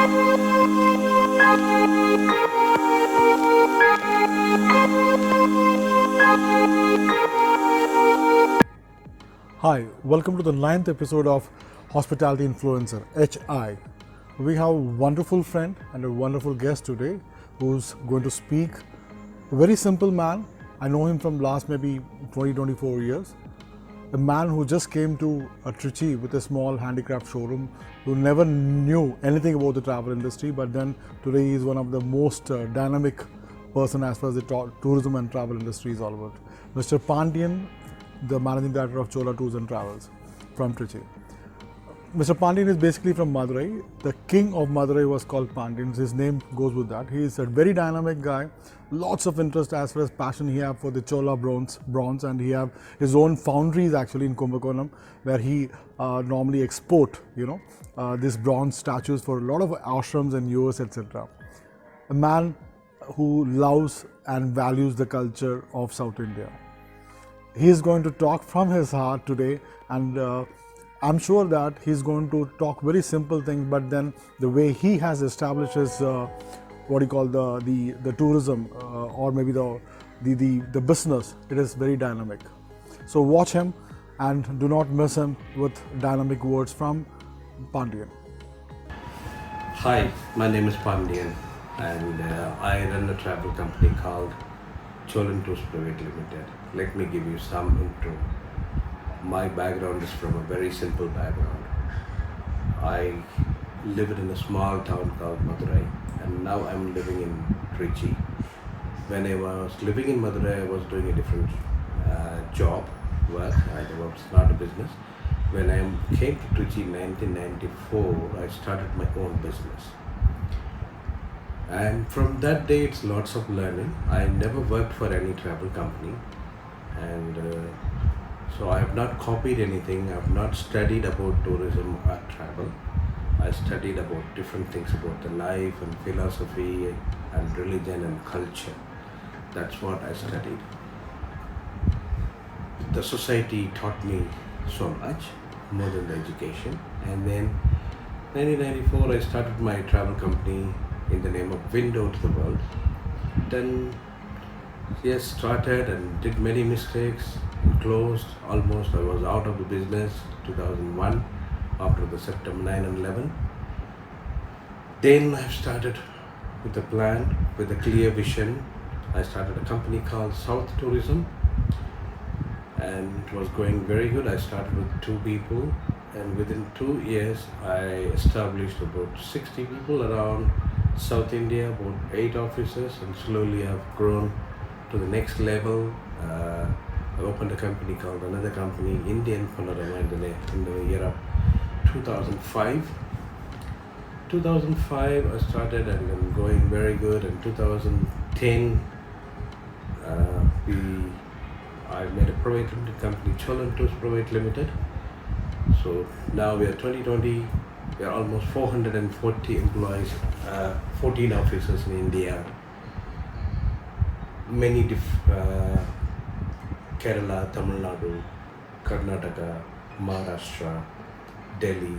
Hi, welcome to the 9th episode of Hospitality Influencer, HI. We have a wonderful friend and a wonderful guest today who's going to speak. A very simple man. I know him from last maybe 20-24 years. A man who just came to Trichy with a small handicraft showroom, who never knew anything about the travel industry, but then today he is one of the most dynamic person as far as the tourism and travel industry is all about. Mr. Pandian, the managing director of Chola Tours and Travels from Trichy. Mr. Pandian is basically from Madurai. The king of Madurai was called Pandian. His name goes with that. He is a very dynamic guy. Lots of interest as far as passion he have for the Chola bronze, and he have his own foundries actually in Kumbakonam, where he normally export, these bronze statues for a lot of ashrams in US, etc. A man who loves and values the culture of South India. He is going to talk from his heart today, and I'm sure that he's going to talk very simple things, but then the way he has established his what you call the tourism or maybe the business, it is very dynamic. So watch him and do not miss him with dynamic words from Pandian. Hi, my name is Pandian, and I run a travel company called Cholan Tours Private Limited. Let me give you some intro. My background is from a very simple background. I lived in a small town called Madurai, and now I'm living in Trichy. When I was living in Madurai, I was doing a different job, work. I was not a business. When I came to Trichy in 1994, I started my own business. And from that day, it's lots of learning. I never worked for any travel company, and so I have not copied anything. I have not studied about tourism or travel. I studied about different things about the life and philosophy and religion and culture. That's what I studied. The society taught me so much, more than the education. And then 1994, I started my travel company in the name of Window to the World. Then yes, started and did many mistakes and closed. Almost I was out of the business 2001 after the September 9 and 11. Then I started with a plan, with a clear vision. I started a company called South Tourism, and it was going very good. I started with 2 people, and within 2 years I established about 60 people around South India, about 8 offices, and slowly I've grown to the next level. I opened a company called another company, Indian Panorama, in the year of 2005. 2005 I started and then going very good. In 2010 I made a private limited company, Cholan Tours Private Limited. So now we are 2020. We are almost 440 employees, 14 offices in India, many Kerala, Tamil Nadu, Karnataka, Maharashtra, Delhi,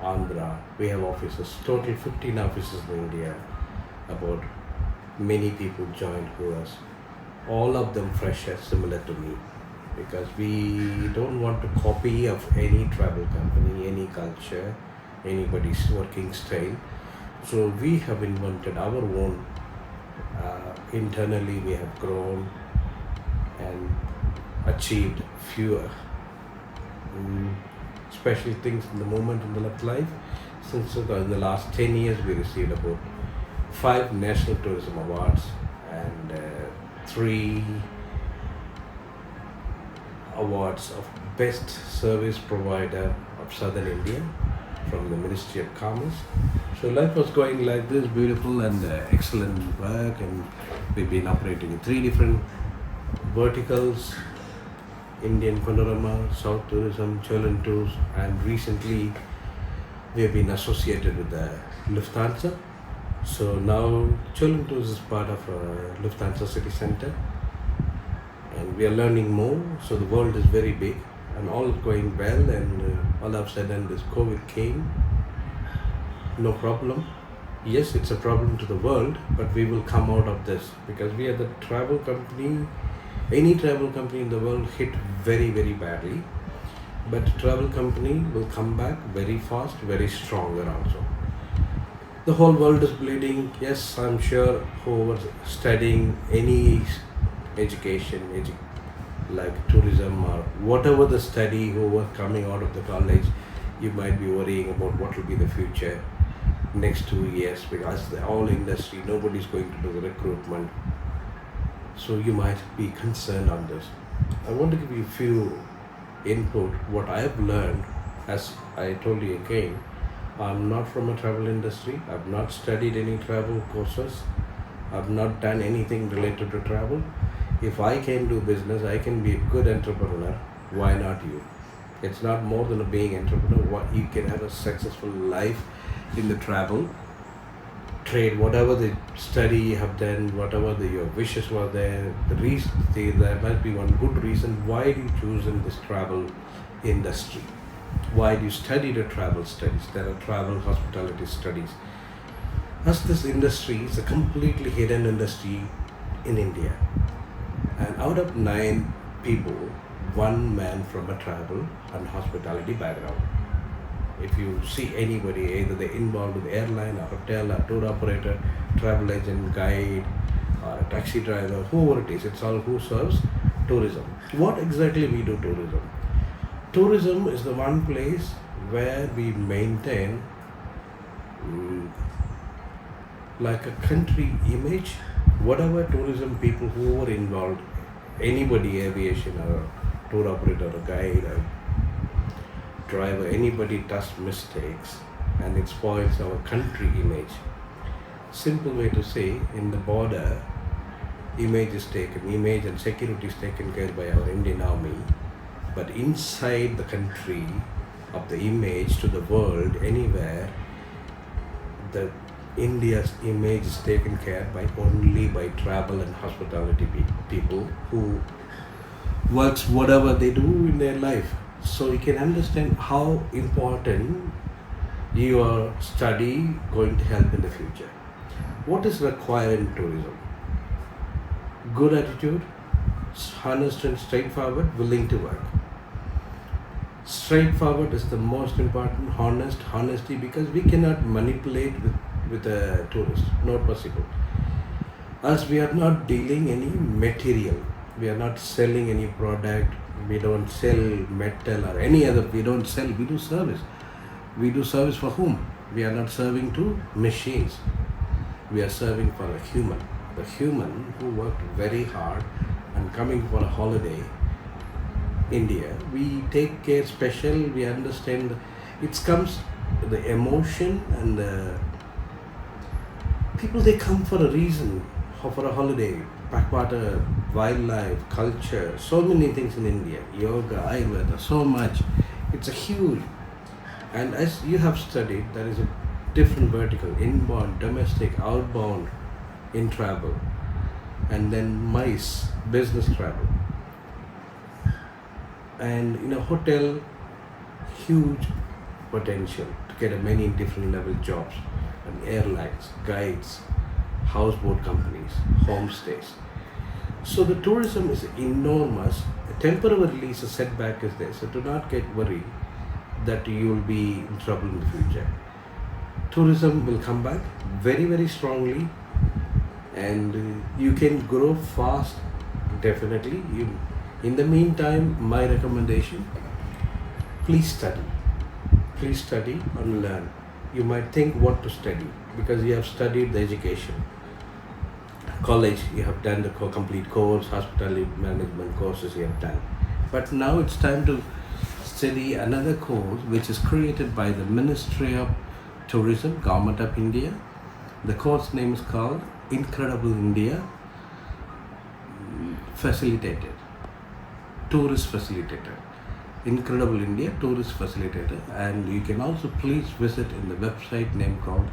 Andhra. We have offices, total 15 offices in India. About many people joined us, all of them freshers similar to me, because we don't want to copy of any travel company, any culture, anybody's working style. So we have invented our own. Internally we have grown and achieved few special things in the moment in the life. Since in the last 10 years we received about 5 national tourism awards and 3 awards of best service provider of Southern India from the Ministry of Commerce. So life was going like this, beautiful and excellent work, and we've been operating in 3 different verticals: Indian Panorama, South Tourism, Cholan Tours, and recently we have been associated with the Lufthansa. So now Cholan Tours is part of Lufthansa City Center, and we are learning more. So the world is very big and all going well, and all of a sudden this COVID came, no problem. Yes, it's a problem to the world, but we will come out of this because we are the travel company. Any travel company in the world hit very, very badly, but travel company will come back very fast, very stronger also. The whole world is bleeding. Yes, I'm sure whoever studying any education, like tourism or whatever the study, whoever coming out of the college, you might be worrying about what will be the future next 2 years because the whole industry, nobody's going to do the recruitment. So you might be concerned on this. I want to give you a few input what I have learned. As I told you again, I'm not from a travel industry. I've not studied any travel courses. I've not done anything related to travel. If I can do business, I can be a good entrepreneur. Why not you? It's not more than a being entrepreneur. What you can have a successful life in the travel trade, whatever the study you have done, whatever your wishes were there. The reason there must be one good reason why do you choose in this travel industry. Why do you study the travel studies? There are travel hospitality studies. As this industry is a completely hidden industry in India, and out of 9 people, 1 man from a travel and hospitality background. If you see anybody, either they're involved with airline or hotel or tour operator, travel agent, guide, or a taxi driver, whoever it is, it's all who serves tourism. What exactly we do tourism? Tourism is the one place where we maintain like a country image. Whatever tourism people who are involved, anybody, aviation or tour operator or guide or driver, anybody does mistakes and it spoils our country image. Simple way to say, in the border, image and security is taken care by our Indian Army, but inside the country of the image to the world, anywhere, the India's image is taken care by only by travel and hospitality people who works whatever they do in their life. So you can understand how important your study going to help in the future. What is required in tourism? Good attitude, honest and straightforward, willing to work. Straightforward is the most important. Honesty, because we cannot manipulate with a tourist, not possible. As we are not dealing any material, we are not selling any product, we don't sell metal or any other, we don't sell, we do service. We do service for whom? We are not serving to machines. We are serving for a human. The human who worked very hard and coming for a holiday, India, we take care special, we understand it comes the emotion and the people, they come for a reason, for a holiday, backwater, wildlife, culture, so many things in India, yoga, Ayurveda, so much. It's a huge, and as you have studied, there is a different vertical, inbound, domestic, outbound, in travel, and then MICE, business travel. And in a hotel, huge potential to get a many different level jobs, and airlines, guides, houseboat companies, homestays. So the tourism is enormous. Temporarily, a setback is there. So do not get worried that you will be in trouble in the future. Tourism will come back very, very strongly, and you can grow fast. Definitely. In the meantime, my recommendation: please study. Please study and learn. You might think what to study because you have studied the education. College, you have done the complete course, hospitality management courses you have done. But now it's time to study another course which is created by the Ministry of Tourism, Government of India. The course name is called Incredible India Facilitator, Tourist Facilitator. Incredible India Tourist Facilitator, and you can also please visit in the website name called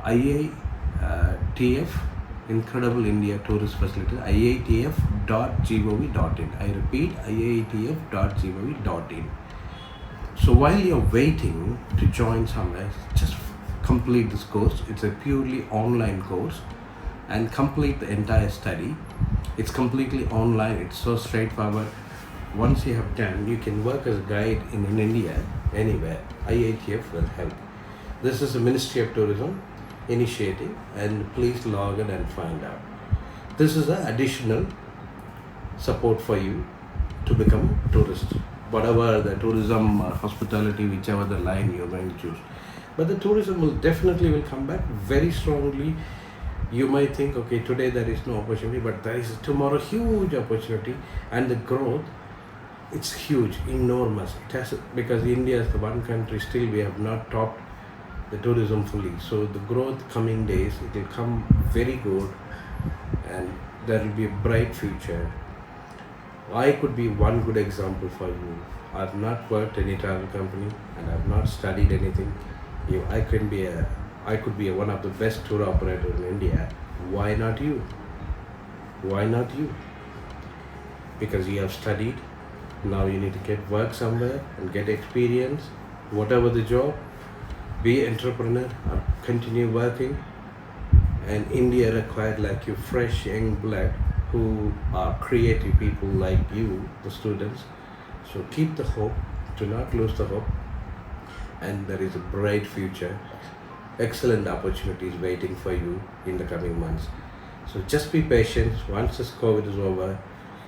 IATF, Incredible India Tourist Facilitator, iatf.gov.in. I repeat, iatf.gov.in. So while you're waiting to join somewhere, just complete this course. It's a purely online course and complete the entire study. It's completely online. It's so straightforward. Once you have done, you can work as a guide in India, anywhere. IATF will help. This is a Ministry of Tourism initiative, and please log in and find out. This is an additional support for you to become a tourist, whatever the tourism or hospitality, whichever the line you're going to choose. But the tourism will come back very strongly. You might think, okay, today there is no opportunity, but there is tomorrow huge opportunity, and the growth, it's huge, enormous. It has, because India is the one country still we have not topped the tourism fully. So the growth coming days, it will come very good, and there will be a bright future. I could be one good example for you. I've not worked any travel company and I've not studied anything. I could be one of the best tour operator in India. Why not you? Why not you? Because you have studied. Now you need to get work somewhere and get experience. Whatever the job, be entrepreneur or continue working. And India required like you, fresh young blood who are creative people like you, the students. So keep the hope, do not lose the hope, and there is a bright future, excellent opportunities waiting for you in the coming months. So just be patient. Once this COVID is over,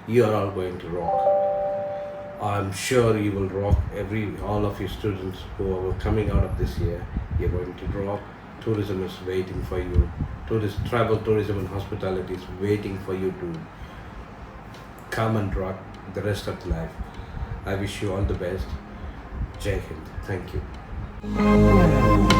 you are all going to rock. I'm sure you will rock. All of you students who are coming out of this year, you're going to rock. Tourism is waiting for you. Travel, tourism and hospitality is waiting for you to come and rock the rest of the life. I wish you all the best. Jai Hind. Thank you.